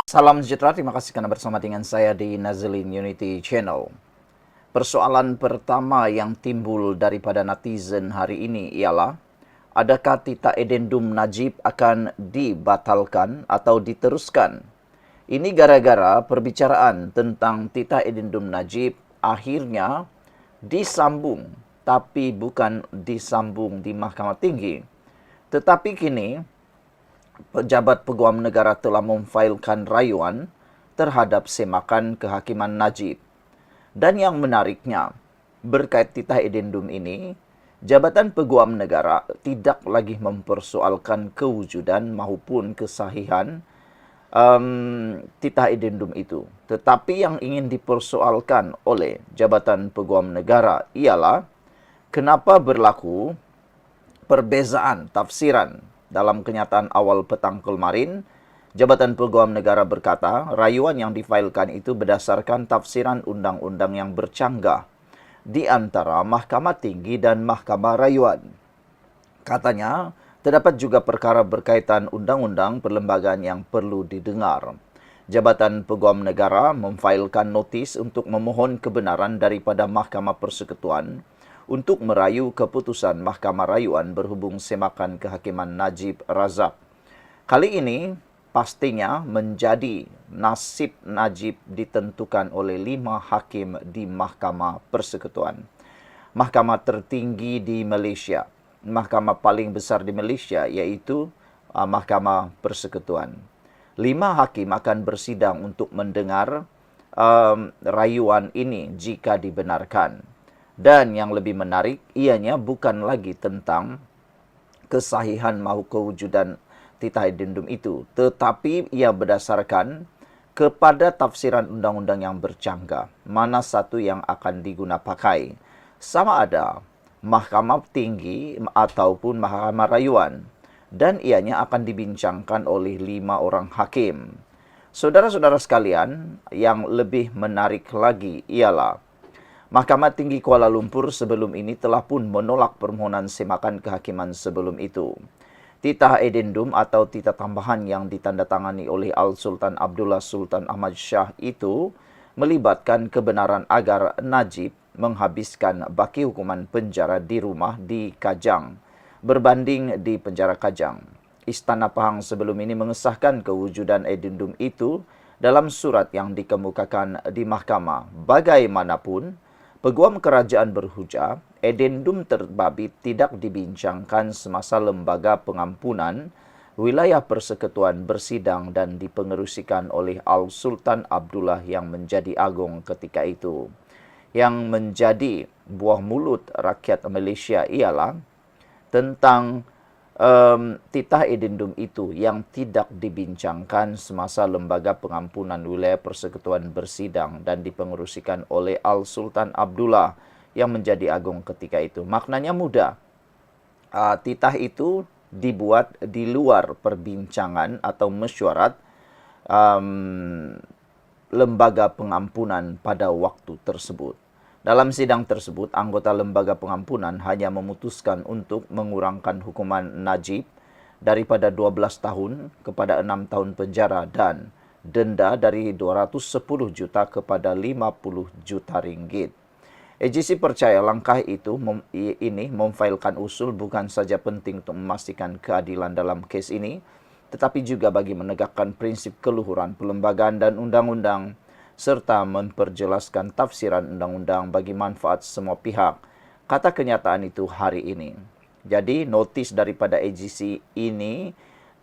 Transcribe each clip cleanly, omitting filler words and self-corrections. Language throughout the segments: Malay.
Salam sejahtera, terima kasih karena bersama dengan saya di Nazlin Unity Channel. Persoalan pertama yang timbul daripada netizen hari ini ialah, adakah Tita Edendum Najib akan dibatalkan atau diteruskan? Ini gara-gara perbicaraan tentang Tita Edendum Najib akhirnya disambung, tapi bukan disambung di Mahkamah Tinggi. Tetapi kini pejabat peguam negara telah memfailkan rayuan terhadap semakan kehakiman Najib. Dan yang menariknya, berkait Tita Edendum ini, Jabatan Peguam Negara tidak lagi mempersoalkan kewujudan maupun kesahihan Tita Edendum itu. Tetapi yang ingin dipersoalkan oleh Jabatan Peguam Negara ialah kenapa berlaku perbezaan tafsiran. Dalam kenyataan awal petang kemarin, Jabatan Peguam Negara berkata, rayuan yang difailkan itu berdasarkan tafsiran undang-undang yang bercanggah di antara Mahkamah Tinggi dan Mahkamah Rayuan. Katanya, terdapat juga perkara berkaitan undang-undang perlembagaan yang perlu didengar. Jabatan Peguam Negara memfailkan notis untuk memohon kebenaran daripada Mahkamah Persekutuan untuk merayu keputusan Mahkamah Rayuan berhubung semakan kehakiman Najib Razak. Kali ini pastinya menjadi nasib Najib ditentukan oleh 5 hakim di Mahkamah Persekutuan. Mahkamah tertinggi di Malaysia, mahkamah paling besar di Malaysia iaitu Mahkamah Persekutuan. 5 hakim akan bersidang untuk mendengar rayuan ini jika dibenarkan. Dan yang lebih menarik, ianya bukan lagi tentang kesahihan mahu kewujudan Tita Edendum itu, tetapi ia berdasarkan kepada tafsiran undang-undang yang bercanggah. Mana satu yang akan digunakan pakai? Sama ada Mahkamah Tinggi ataupun Mahkamah Rayuan. Dan ianya akan dibincangkan oleh 5 orang hakim. Saudara-saudara sekalian, yang lebih menarik lagi ialah Mahkamah Tinggi Kuala Lumpur sebelum ini telah pun menolak permohonan semakan kehakiman sebelum itu. Tita Edendum atau tita tambahan yang ditandatangani oleh Al-Sultan Abdullah Sultan Ahmad Shah itu melibatkan kebenaran agar Najib menghabiskan baki hukuman penjara di rumah di Kajang berbanding di penjara Kajang. Istana Pahang sebelum ini mengesahkan kewujudan Edendum itu dalam surat yang dikemukakan di mahkamah. Bagaimanapun, Peguam Kerajaan berhujah, Edendum terbabit tidak dibincangkan semasa lembaga pengampunan wilayah persekutuan bersidang dan dipengerusikan oleh Al-Sultan Abdullah yang menjadi agung ketika itu. Yang menjadi buah mulut rakyat Malaysia ialah tentang titah Edendum itu yang tidak dibincangkan semasa lembaga pengampunan wilayah persekutuan bersidang dan dipengerusikan oleh Al-Sultan Abdullah yang menjadi agung ketika itu. Maknanya mudah. Titah itu dibuat di luar perbincangan atau mesyuarat lembaga pengampunan pada waktu tersebut. Dalam sidang tersebut, anggota lembaga pengampunan hanya memutuskan untuk mengurangkan hukuman Najib daripada 12 tahun kepada 6 tahun penjara dan denda dari 210 juta kepada 50 juta ringgit. AGC percaya langkah ini memfailkan usul bukan saja penting untuk memastikan keadilan dalam kes ini, tetapi juga bagi menegakkan prinsip keluhuran perlembagaan dan undang-undang serta memperjelaskan tafsiran undang-undang bagi manfaat semua pihak. Kata kenyataan itu hari ini. Jadi, notis daripada AGC ini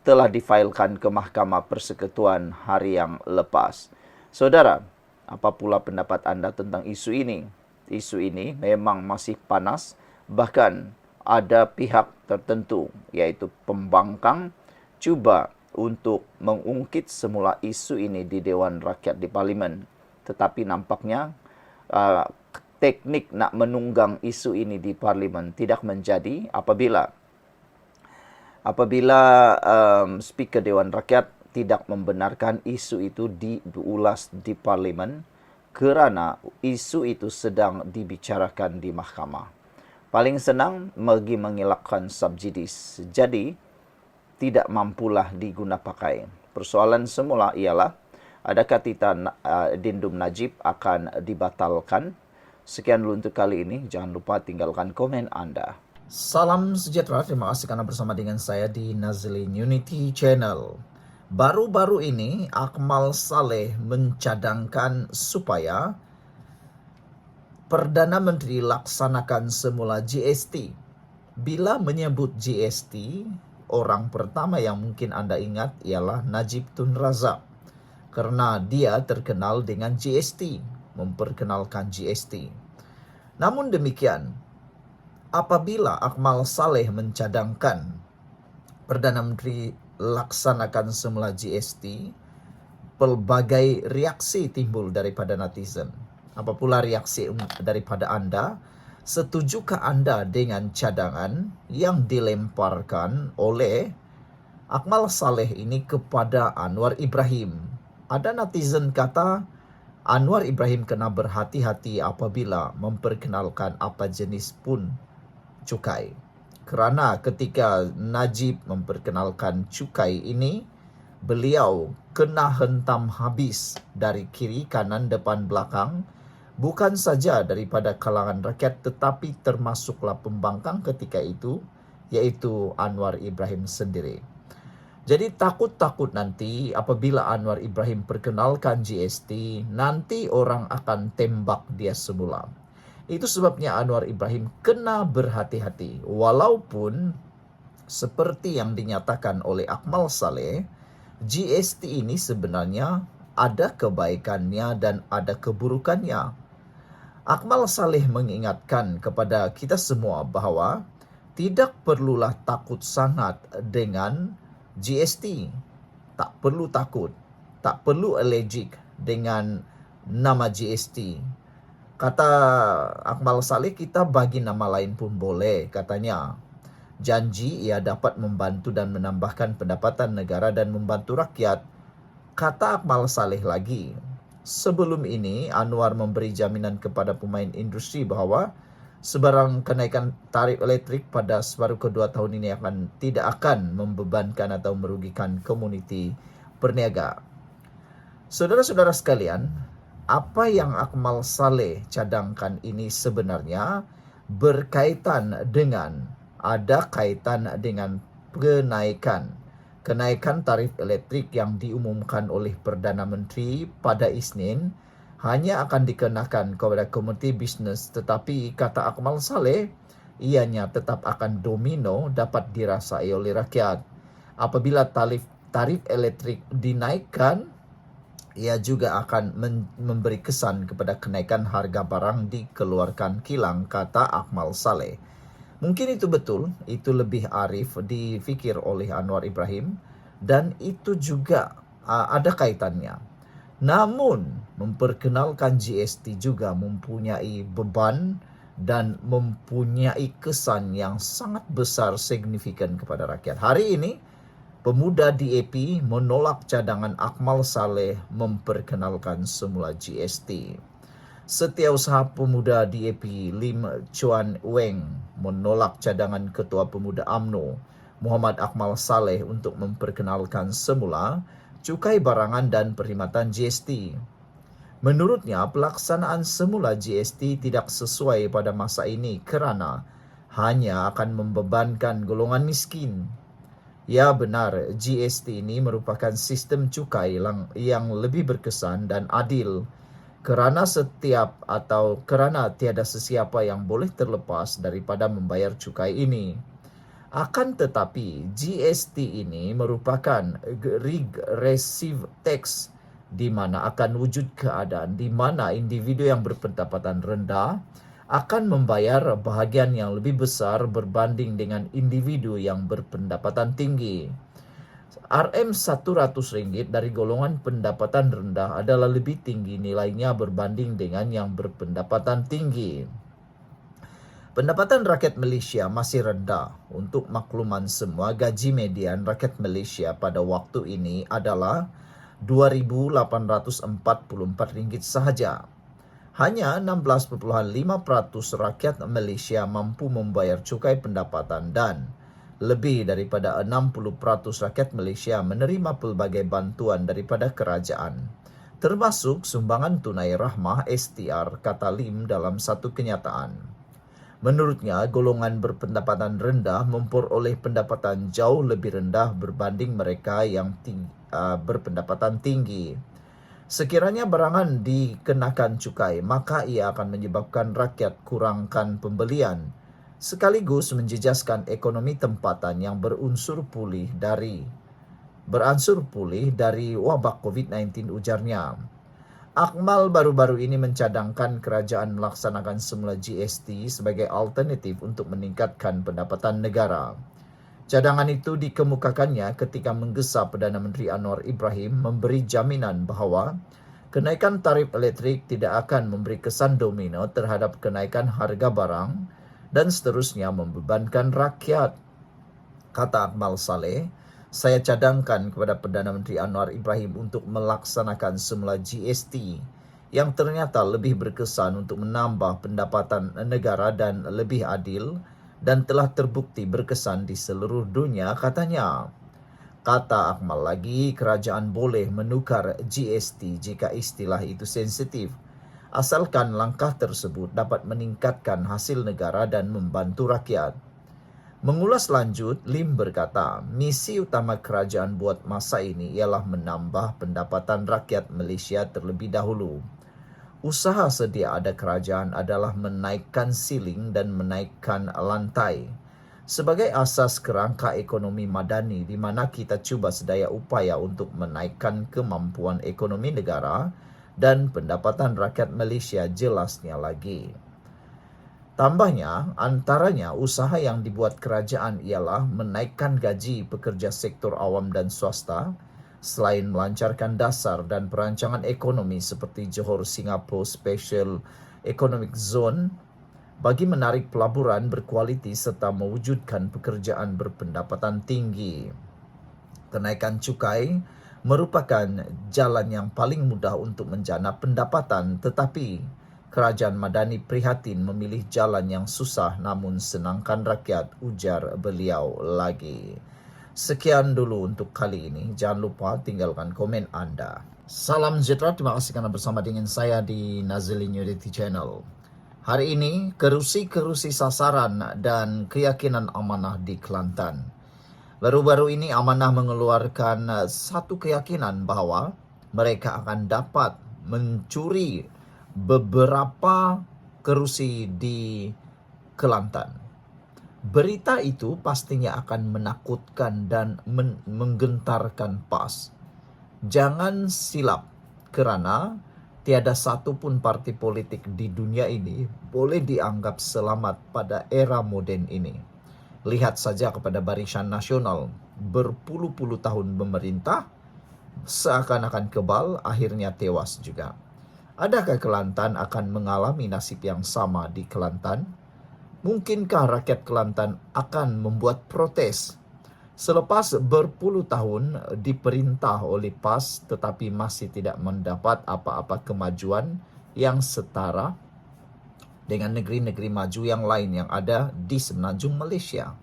telah difailkan ke Mahkamah Persekutuan hari yang lepas. Saudara, apa pula pendapat anda tentang isu ini? Isu ini memang masih panas, bahkan ada pihak tertentu, yaitu pembangkang, cuba untuk mengungkit semula isu ini di Dewan Rakyat di Parlimen. Tetapi nampaknya teknik nak menunggang isu ini di Parlimen tidak menjadi apabila Speaker Dewan Rakyat tidak membenarkan isu itu diulas di Parlimen kerana isu itu sedang dibicarakan di mahkamah. Paling senang bagi mengelakkan subjudis. Jadi, tidak mampulah diguna pakai. Persoalan semula ialah adakah Tita Dindum Najib akan dibatalkan? Sekian dulu untuk kali ini. Jangan lupa tinggalkan komen Anda. Salam sejahtera, terima kasih karena bersama dengan saya di Nazlin Unity Channel. Baru-baru ini Akmal Saleh mencadangkan supaya Perdana Menteri laksanakan semula GST. Bila menyebut GST, orang pertama yang mungkin Anda ingat ialah Najib Tun Razak. Karena dia terkenal dengan GST, memperkenalkan GST. Namun demikian, apabila Akmal Saleh mencadangkan Perdana Menteri laksanakan semula GST, pelbagai reaksi timbul daripada netizen. Apa pula reaksi daripada Anda? Setujukah Anda dengan cadangan yang dilemparkan oleh Akmal Saleh ini kepada Anwar Ibrahim? Ada netizen kata Anwar Ibrahim kena berhati-hati apabila memperkenalkan apa jenis pun cukai. Kerana ketika Najib memperkenalkan cukai ini, beliau kena hentam habis dari kiri, kanan, depan, belakang. Bukan saja daripada kalangan rakyat tetapi termasuklah pembangkang ketika itu, yaitu Anwar Ibrahim sendiri. Jadi takut-takut nanti apabila Anwar Ibrahim perkenalkan GST, nanti orang akan tembak dia semula. Itu sebabnya Anwar Ibrahim kena berhati-hati. Walaupun seperti yang dinyatakan oleh Akmal Saleh, GST ini sebenarnya ada kebaikannya dan ada keburukannya. Akmal Saleh mengingatkan kepada kita semua bahawa tidak perlulah takut sangat dengan GST. Tak perlu takut, tak perlu allergic dengan nama GST. Kata Akmal Saleh, kita bagi nama lain pun boleh, katanya. Janji ia dapat membantu dan menambahkan pendapatan negara dan membantu rakyat. Kata Akmal Saleh lagi, sebelum ini Anwar memberi jaminan kepada pemain industri bahawa sebarang kenaikan tarif elektrik pada separuh kedua tahun ini tidak akan membebankan atau merugikan komuniti berniaga. Saudara-saudara sekalian, apa yang Akmal Saleh cadangkan ini sebenarnya ada kaitan dengan kenaikan tarif elektrik yang diumumkan oleh Perdana Menteri pada Isnin hanya akan dikenakan kepada komuniti bisnes, tetapi kata Akmal Saleh, ianya tetap akan domino dapat dirasai oleh rakyat. Apabila tarif elektrik dinaikkan, ia juga akan memberi kesan kepada kenaikan harga barang dikeluarkan kilang, kata Akmal Saleh. Mungkin itu betul, itu lebih arif difikir oleh Anwar Ibrahim dan itu juga ada kaitannya. Namun, memperkenalkan GST juga mempunyai beban dan mempunyai kesan yang sangat besar signifikan kepada rakyat. Hari ini, pemuda DAP menolak cadangan Akmal Saleh memperkenalkan semula GST. Setiausaha Pemuda DAP Lim Chuan Weng menolak cadangan Ketua Pemuda UMNO Muhammad Akmal Saleh untuk memperkenalkan semula cukai barangan dan perkhidmatan GST. Menurutnya, pelaksanaan semula GST tidak sesuai pada masa ini kerana hanya akan membebankan golongan miskin. Ya benar, GST ini merupakan sistem cukai yang lebih berkesan dan adil kerana tiada sesiapa yang boleh terlepas daripada membayar cukai ini. Akan tetapi, GST ini merupakan regressive tax di mana akan wujud keadaan di mana individu yang berpendapatan rendah akan membayar bahagian yang lebih besar berbanding dengan individu yang berpendapatan tinggi. RM100 dari golongan pendapatan rendah adalah lebih tinggi nilainya berbanding dengan yang berpendapatan tinggi. Pendapatan rakyat Malaysia masih rendah. Untuk makluman semua, gaji median rakyat Malaysia pada waktu ini adalah RM2,844 sahaja. Hanya 16.5% rakyat Malaysia mampu membayar cukai pendapatan dan lebih daripada 60% rakyat Malaysia menerima pelbagai bantuan daripada kerajaan. termasuk sumbangan tunai rahmah STR, kata Lim dalam satu kenyataan. Menurutnya, golongan berpendapatan rendah memperoleh pendapatan jauh lebih rendah berbanding mereka yang berpendapatan tinggi. Sekiranya barangan dikenakan cukai, maka ia akan menyebabkan rakyat kurangkan pembelian, sekaligus menjejaskan ekonomi tempatan yang beransur pulih dari wabak COVID-19, ujarnya. Akmal baru-baru ini mencadangkan kerajaan melaksanakan semula GST sebagai alternatif untuk meningkatkan pendapatan negara. Cadangan itu dikemukakannya ketika menggesa Perdana Menteri Anwar Ibrahim memberi jaminan bahawa kenaikan tarif elektrik tidak akan memberi kesan domino terhadap kenaikan harga barang dan seterusnya membebankan rakyat. Kata Akmal Saleh, saya cadangkan kepada Perdana Menteri Anwar Ibrahim untuk melaksanakan semula GST yang ternyata lebih berkesan untuk menambah pendapatan negara dan lebih adil dan telah terbukti berkesan di seluruh dunia, katanya. Kata Akmal lagi, kerajaan boleh menukar GST jika istilah itu sensitif, asalkan langkah tersebut dapat meningkatkan hasil negara dan membantu rakyat. Mengulas lanjut, Lim berkata, misi utama kerajaan buat masa ini ialah menambah pendapatan rakyat Malaysia terlebih dahulu. Usaha sedia ada kerajaan adalah menaikkan siling dan menaikkan lantai sebagai asas kerangka ekonomi madani di mana kita cuba sedaya upaya untuk menaikkan kemampuan ekonomi negara dan pendapatan rakyat Malaysia, jelasnya lagi. Tambahnya, antaranya usaha yang dibuat kerajaan ialah menaikkan gaji pekerja sektor awam dan swasta, selain melancarkan dasar dan perancangan ekonomi seperti Johor Singapore Special Economic Zone bagi menarik pelaburan berkualiti serta mewujudkan pekerjaan berpendapatan tinggi. Kenaikan cukai merupakan jalan yang paling mudah untuk menjana pendapatan, tetapi kerajaan madani prihatin memilih jalan yang susah namun senangkan rakyat, ujar beliau lagi. Sekian dulu untuk kali ini. Jangan lupa tinggalkan komen anda. Salam sejahtera, terima kasih kerana bersama dengan saya di Nazilin Unity Channel. Hari ini, kerusi-kerusi sasaran dan keyakinan amanah di Kelantan. Baru-baru ini Amanah mengeluarkan satu keyakinan bahawa mereka akan dapat mencuri beberapa kerusi di Kelantan. Berita itu pastinya akan menakutkan dan menggentarkan PAS. Jangan silap, kerana tiada satu pun parti politik di dunia ini boleh dianggap selamat pada era moden ini. Lihat saja kepada Barisan Nasional, berpuluh-puluh tahun memerintah, seakan-akan kebal, akhirnya tewas juga. Adakah Kelantan akan mengalami nasib yang sama di Kelantan? Mungkinkah rakyat Kelantan akan membuat protes selepas berpuluh tahun diperintah oleh PAS tetapi masih tidak mendapat apa-apa kemajuan yang setara dengan negeri-negeri maju yang lain yang ada di semenanjung Malaysia?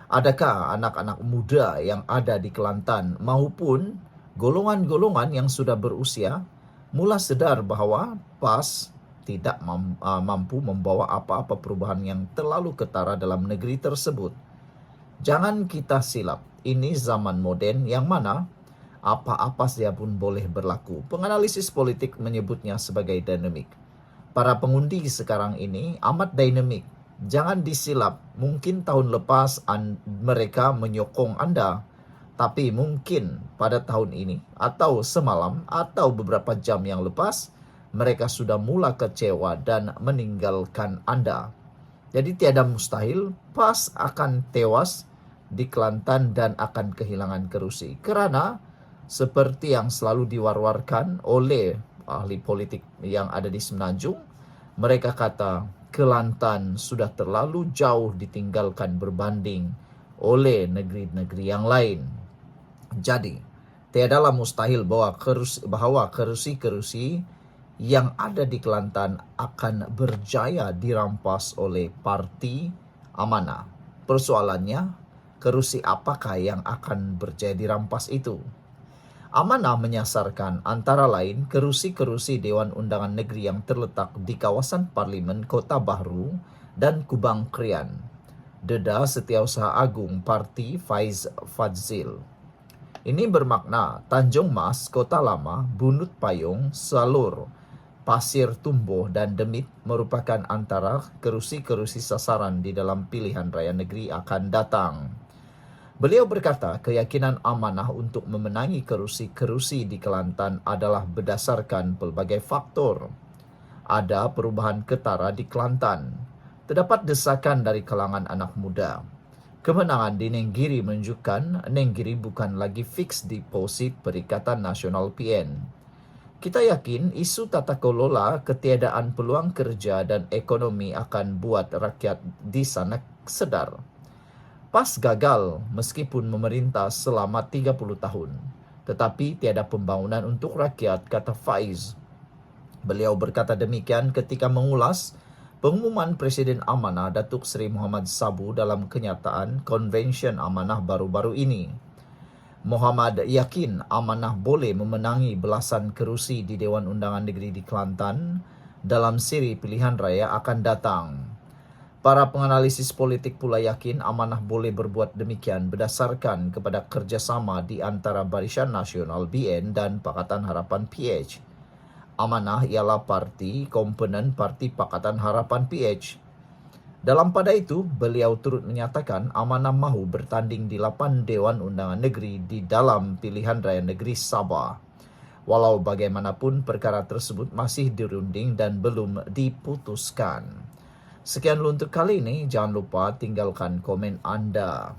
Adakah anak-anak muda yang ada di Kelantan maupun golongan-golongan yang sudah berusia mula sedar bahawa PAS tidak mampu membawa apa-apa perubahan yang terlalu ketara dalam negeri tersebut? Jangan kita silap, ini zaman moden yang mana apa-apa saja pun boleh berlaku. Penganalisis politik menyebutnya sebagai dinamik. Para pengundi sekarang ini amat dinamik. Jangan disilap, mungkin tahun lepas mereka menyokong anda, tapi mungkin pada tahun ini atau semalam atau beberapa jam yang lepas mereka sudah mula kecewa dan meninggalkan anda. Jadi tiada mustahil PAS akan tewas di Kelantan dan akan kehilangan kerusi. Kerana seperti yang selalu diwar-warkan oleh ahli politik yang ada di Semenanjung, mereka kata Kelantan sudah terlalu jauh ditinggalkan berbanding oleh negeri-negeri yang lain. Jadi, tiadalah mustahil bahawa kerusi-kerusi yang ada di Kelantan akan berjaya dirampas oleh Parti Amanah. Persoalannya, kerusi apakah yang akan berjaya dirampas itu? Amanah menyasarkan antara lain kerusi-kerusi Dewan Undangan Negeri yang terletak di kawasan Parlimen Kota Bahru dan Kubang Krian. Deda Setiausaha Agung Parti Faiz Fadzil. Ini bermakna Tanjung Mas, Kota Lama, Bunut Payung, Salur, Pasir Tumbuh, dan Demit merupakan antara kerusi-kerusi sasaran di dalam pilihan raya negeri akan datang. Beliau berkata keyakinan amanah untuk memenangi kerusi-kerusi di Kelantan adalah berdasarkan pelbagai faktor. Ada perubahan ketara di Kelantan. Terdapat desakan dari kalangan anak muda. Kemenangan di Nenggiri menunjukkan Nenggiri bukan lagi fix deposit Perikatan Nasional PN. Kita yakin isu tata kelola, ketiadaan peluang kerja dan ekonomi akan buat rakyat di sana sedar. PAS gagal meskipun memerintah selama 30 tahun. Tetapi tiada pembangunan untuk rakyat, kata Faiz. Beliau berkata demikian ketika mengulas pengumuman Presiden Amanah Datuk Seri Muhammad Sabu dalam kenyataan konvensyen Amanah baru-baru ini. Muhammad yakin Amanah boleh memenangi belasan kerusi di Dewan Undangan Negeri di Kelantan dalam siri pilihan raya akan datang. Para penganalisis politik pula yakin Amanah boleh berbuat demikian berdasarkan kepada kerjasama di antara Barisan Nasional BN dan Pakatan Harapan PH. Amanah ialah parti komponen Parti Pakatan Harapan PH. Dalam pada itu, beliau turut menyatakan Amanah mahu bertanding di 8 Dewan Undangan Negeri di dalam pilihan raya negeri Sabah. Walau bagaimanapun perkara tersebut masih dirunding dan belum diputuskan. Sekian dulu untuk kali ini, jangan lupa tinggalkan komen Anda.